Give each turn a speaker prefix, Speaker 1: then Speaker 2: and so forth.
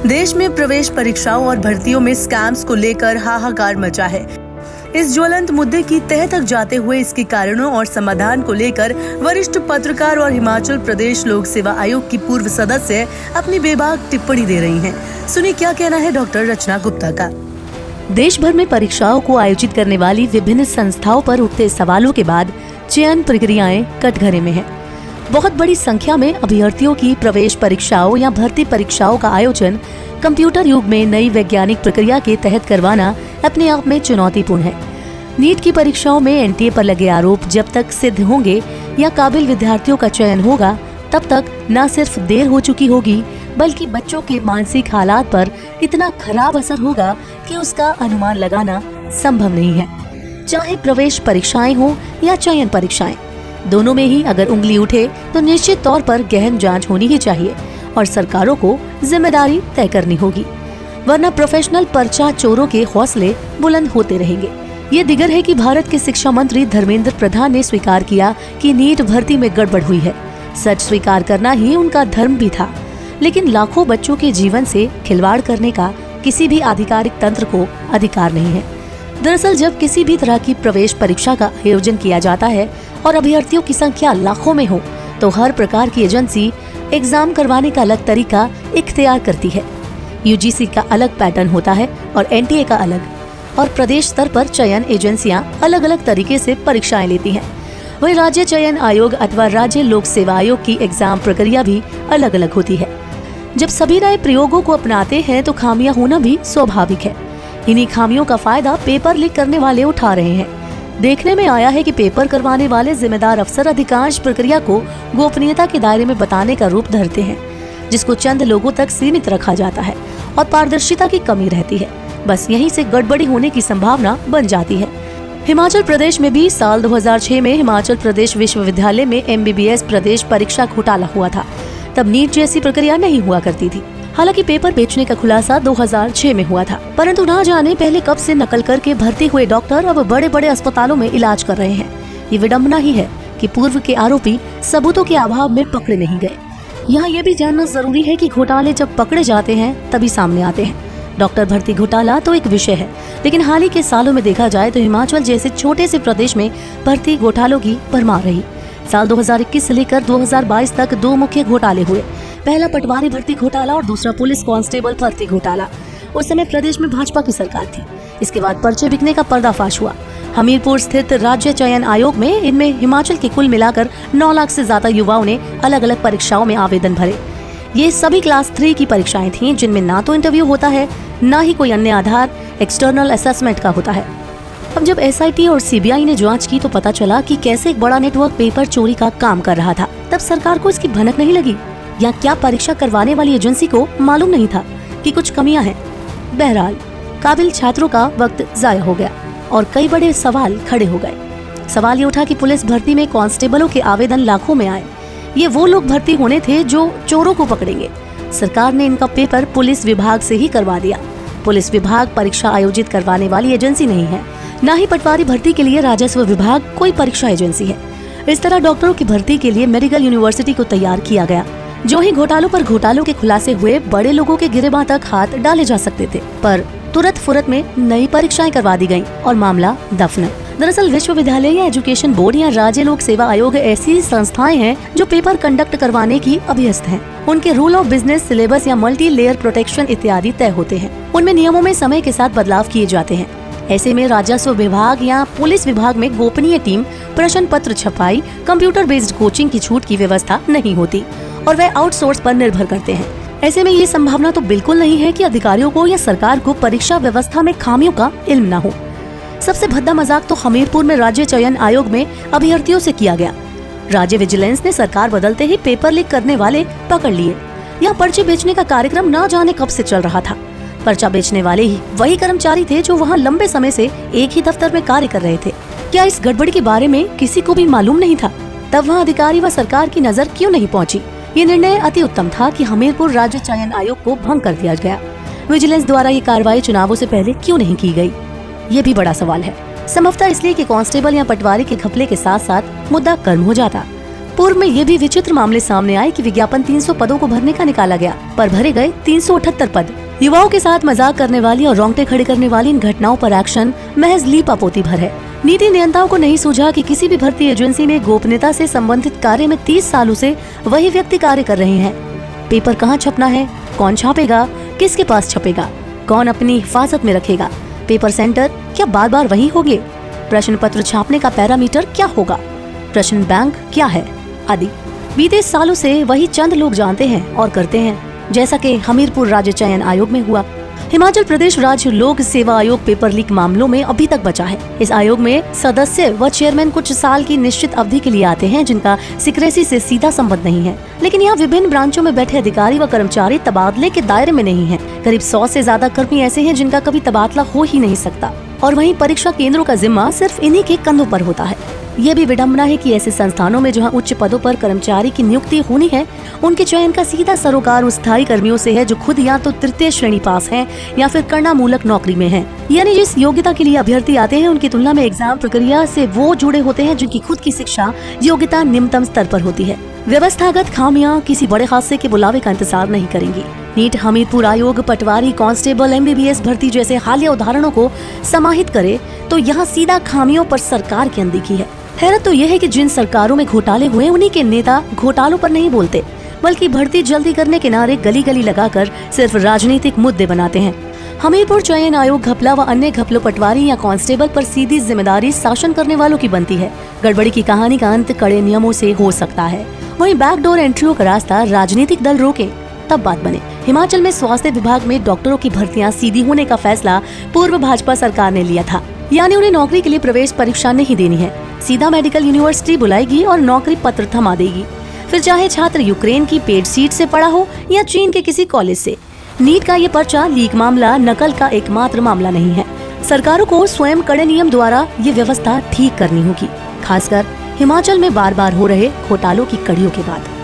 Speaker 1: देश में प्रवेश परीक्षाओं और भर्तियों में स्कैम्स को लेकर हाहाकार मचा है। इस ज्वलंत मुद्दे की तह तक जाते हुए इसके कारणों और समाधान को लेकर वरिष्ठ पत्रकार और हिमाचल प्रदेश लोक सेवा आयोग की पूर्व सदस्य अपनी बेबाक टिप्पणी दे रही हैं। सुनिए क्या कहना है डॉक्टर रचना गुप्ता का।
Speaker 2: देश भर में परीक्षाओं को आयोजित करने वाली विभिन्न संस्थाओं पर उठते सवालों के बाद चयन प्रक्रियाएं कटघरे में हैं। बहुत बड़ी संख्या में अभ्यर्थियों की प्रवेश परीक्षाओं या भर्ती परीक्षाओं का आयोजन कंप्यूटर युग में नई वैज्ञानिक प्रक्रिया के तहत करवाना अपने आप में चुनौतीपूर्ण है। नीट की परीक्षाओं में एनटीए पर लगे आरोप जब तक सिद्ध होंगे या काबिल विद्यार्थियों का चयन होगा, तब तक न सिर्फ देर हो चुकी होगी बल्कि बच्चों के मानसिक हालात पर इतना खराब असर होगा कि उसका अनुमान लगाना संभव नहीं है। चाहे प्रवेश परीक्षाएं हो या चयन परीक्षाएं, दोनों में ही अगर उंगली उठे तो निश्चित तौर पर गहन जांच होनी ही चाहिए और सरकारों को जिम्मेदारी तय करनी होगी, वरना प्रोफेशनल पर्चा चोरों के हौसले बुलंद होते रहेंगे। ये दिगर है कि भारत के शिक्षा मंत्री धर्मेंद्र प्रधान ने स्वीकार किया कि नीट भर्ती में गड़बड़ हुई है। सच स्वीकार करना ही उनका धर्म भी था, लेकिन लाखों बच्चों के जीवन से खिलवाड़ करने का किसी भी आधिकारिक तंत्र को अधिकार नहीं है। दरअसल जब किसी भी तरह की प्रवेश परीक्षा का आयोजन किया जाता है और अभ्यर्थियों की संख्या लाखों में हो, तो हर प्रकार की एजेंसी एग्जाम करवाने का अलग तरीका इख्तियार करती है। यूजीसी का अलग पैटर्न होता है और एनटीए का अलग, और प्रदेश स्तर पर चयन एजेंसियां अलग अलग तरीके से परीक्षाएं लेती हैं। वही राज्य चयन आयोग अथवा राज्य लोक सेवा आयोग की एग्जाम प्रक्रिया भी अलग अलग होती है। जब सभी नए प्रयोगों को अपनाते हैं तो खामियां होना भी स्वाभाविक है। इन्हीं खामियों का फायदा पेपर लीक करने वाले उठा रहे हैं। देखने में आया है कि पेपर करवाने वाले जिम्मेदार अफसर अधिकांश प्रक्रिया को गोपनीयता के दायरे में बताने का रूप धरते हैं, जिसको चंद लोगों तक सीमित रखा जाता है और पारदर्शिता की कमी रहती है। बस यहीं से गड़बड़ी होने की संभावना बन जाती है। हिमाचल प्रदेश में भी साल 2006 में हिमाचल प्रदेश विश्वविद्यालय में MBBS प्रदेश परीक्षा घोटाला हुआ था। तब नीट जैसी प्रक्रिया नहीं हुआ करती थी। हालांकि पेपर बेचने का खुलासा 2006 में हुआ था, परंतु ना जाने पहले कब से नकल करके भर्ती हुए डॉक्टर अब बड़े बड़े अस्पतालों में इलाज कर रहे हैं। ये विडम्बना ही है कि पूर्व के आरोपी सबूतों के अभाव में पकड़े नहीं गए। यहाँ ये भी जानना जरूरी है कि घोटाले जब पकड़े जाते हैं तभी सामने आते हैं। डॉक्टर भर्ती घोटाला तो एक विषय है, लेकिन हाल ही के सालों में देखा जाए तो हिमाचल जैसे छोटे से प्रदेश में भर्ती घोटालों की भरमार रही। साल 2021 से लेकर 2022 तक 2 मुख्य घोटाले हुए। पहला पटवारी भर्ती घोटाला और दूसरा पुलिस कांस्टेबल भर्ती घोटाला। उस समय प्रदेश में भाजपा की सरकार थी। इसके बाद पर्चे बिकने का पर्दाफाश हुआ। हमीरपुर स्थित राज्य चयन आयोग में इनमें हिमाचल के कुल मिलाकर 9 लाख से ज्यादा युवाओं ने अलग अलग परीक्षाओं में आवेदन भरे। ये सभी क्लास 3 की परीक्षाएं थीं, जिनमें ना तो इंटरव्यू होता है, ना ही कोई अन्य आधार एक्सटर्नल असेसमेंट का होता है। अब जब SIT और CBI ने जांच की तो पता चला कि कैसे एक बड़ा नेटवर्क पेपर चोरी का काम कर रहा था। तब सरकार को इसकी भनक नहीं लगी, या क्या परीक्षा करवाने वाली एजेंसी को मालूम नहीं था कि कुछ कमियां हैं। बहरहाल काबिल छात्रों का वक्त जाया हो गया और कई बड़े सवाल खड़े हो गए। सवाल ये उठा कि पुलिस भर्ती में कांस्टेबलों के आवेदन लाखों में आए। ये वो लोग भर्ती होने थे जो चोरों को पकड़ेंगे। सरकार ने इनका पेपर पुलिस विभाग से ही करवा दिया। पुलिस विभाग परीक्षा आयोजित करवाने वाली एजेंसी नहीं है, न ही पटवारी भर्ती के लिए राजस्व विभाग कोई परीक्षा एजेंसी है। इस तरह डॉक्टरों की भर्ती के लिए मेडिकल यूनिवर्सिटी को तैयार किया गया। जो ही घोटालों पर घोटालों के खुलासे हुए, बड़े लोगों के गिरेबां तक हाथ डाले जा सकते थे, पर तुरंत फुरत में नई परीक्षाएं करवा दी गयी और मामला दफन। दरअसल विश्वविद्यालय या एजुकेशन बोर्ड या राज्य लोक सेवा आयोग ऐसी संस्थाएं हैं जो पेपर कंडक्ट करवाने की अभ्यस्त हैं। उनके रूल ऑफ बिजनेस, सिलेबस या मल्टी लेयर प्रोटेक्शन इत्यादि तय होते हैं। उनमें नियमों में समय के साथ बदलाव किए जाते हैं। ऐसे में राजस्व विभाग या पुलिस विभाग में गोपनीय टीम, प्रश्न पत्र छपाई, कंप्यूटर बेस्ड कोचिंग की छूट की व्यवस्था नहीं होती और वे आउटसोर्स पर निर्भर करते हैं। ऐसे में ये संभावना तो बिल्कुल नहीं है कि अधिकारियों को या सरकार को परीक्षा व्यवस्था में खामियों का इल्म न हो। सबसे भद्दा मजाक तो हमीरपुर में राज्य चयन आयोग में अभ्यर्थियों से किया गया। राज्य विजिलेंस ने सरकार बदलते ही पेपर लीक करने वाले पकड़ लिए। यहाँ पर्चे बेचने का कार्यक्रम न जाने कब से चल रहा था। पर्चा बेचने वाले ही वही कर्मचारी थे जो वहाँ लंबे समय से एक ही दफ्तर में कार्य कर रहे थे। क्या इस गड़बड़ी के बारे में किसी को भी मालूम नहीं था? तब वहाँ अधिकारी व सरकार की नजर क्यों नहीं पहुँची? ये निर्णय अति उत्तम था कि हमीरपुर राज्य चयन आयोग को भंग कर दिया गया। विजिलेंस द्वारा ये कार्रवाई चुनावों से पहले क्यों नहीं की गई? ये भी बड़ा सवाल है। संभवतः इसलिए कि कांस्टेबल या पटवारी के घपले के साथ साथ मुद्दा कर्म हो जाता। पूर्व में ये भी विचित्र मामले सामने आए कि विज्ञापन 300 पदों को भरने का निकाला गया, पर भरे गए 378 पद। युवाओं के साथ मजाक करने वाली और रोंगटे खड़े करने वाली इन घटनाओं पर एक्शन महज लीपापोती भर है। नीति नियंताओं को नहीं सूझा कि किसी भी भर्ती एजेंसी में गोपनीयता से संबंधित कार्य में 30 सालों से वही व्यक्ति कार्य कर रहे हैं। पेपर कहाँ छपना है, कौन छापेगा, किसके पास छपेगा, कौन अपनी हिफाजत में रखेगा, पेपर सेंटर क्या बार बार वही होंगे, प्रश्न पत्र छापने का पैरामीटर क्या होगा, प्रश्न बैंक क्या है आदि बीते सालों से वही चंद लोग जानते हैं और करते हैं, जैसा कि हमीरपुर राज्य चयन आयोग में हुआ। हिमाचल प्रदेश राज्य लोक सेवा आयोग पेपर लीक मामलों में अभी तक बचा है। इस आयोग में सदस्य व चेयरमैन कुछ साल की निश्चित अवधि के लिए आते हैं, जिनका सिक्रेसी से सीधा संबंध नहीं है, लेकिन यहाँ विभिन्न ब्रांचों में बैठे अधिकारी व कर्मचारी तबादले के दायरे में नहीं है। करीब 100 से ज्यादा कर्मी ऐसे हैं जिनका कभी तबादला हो ही नहीं सकता, और वहीं परीक्षा केंद्रों का जिम्मा सिर्फ इन्हीं के कंधों पर होता है। ये भी विडम्बना है कि ऐसे संस्थानों में जहां उच्च पदों पर कर्मचारी की नियुक्ति होनी है, उनके चयन का सीधा सरोकार उन स्थायी कर्मियों से है जो खुद या तो तृतीय श्रेणी पास हैं या फिर करणामूलक नौकरी में हैं। यानी जिस योग्यता के लिए अभ्यर्थी आते हैं उनकी तुलना में एग्जाम प्रक्रिया से वो जुड़े होते हैं जिनकी खुद की शिक्षा योग्यता निम्नतम स्तर पर होती है। व्यवस्थागत खामियां किसी बड़े हादसे के बुलावे का इंतजार नहीं करेंगी। नीट, हमीरपुर आयोग, पटवारी, कांस्टेबल, MBBS भर्ती जैसे हालिया उदाहरणों को समाहित करे तो यहाँ सीधा खामियों पर सरकार की अनदेखी है। हैरत तो यह है कि जिन सरकारों में घोटाले हुए उन्हीं के नेता घोटालों पर नहीं बोलते, बल्कि भर्ती जल्दी करने के नारे गली गली लगाकर सिर्फ राजनीतिक मुद्दे बनाते हैं। हमीरपुर चयन आयोग घपला व अन्य घपलों पटवारी या कांस्टेबल पर सीधी जिम्मेदारी शासन करने वालों की बनती है। गड़बड़ी की कहानी का अंत कड़े नियमों से हो सकता है, वहीं बैकडोर एंट्रियों का रास्ता राजनीतिक दल रोके तब बात बने। हिमाचल में स्वास्थ्य विभाग में डॉक्टरों की भर्तियां सीधी होने का फैसला पूर्व भाजपा सरकार ने लिया था, यानी उन्हें नौकरी के लिए प्रवेश परीक्षा नहीं देनी है, सीधा मेडिकल यूनिवर्सिटी बुलाएगी और नौकरी पत्र थमा देगी। फिर चाहे छात्र यूक्रेन की पेड सीट से पढ़ा हो या चीन के किसी कॉलेज से। नीट का ये पर्चा लीक मामला नकल का एकमात्र मामला नहीं है। सरकारों को स्वयं कड़े नियम द्वारा ये व्यवस्था ठीक करनी होगी, खासकर हिमाचल में बार बार हो रहे घोटालों की कड़ियों के बाद।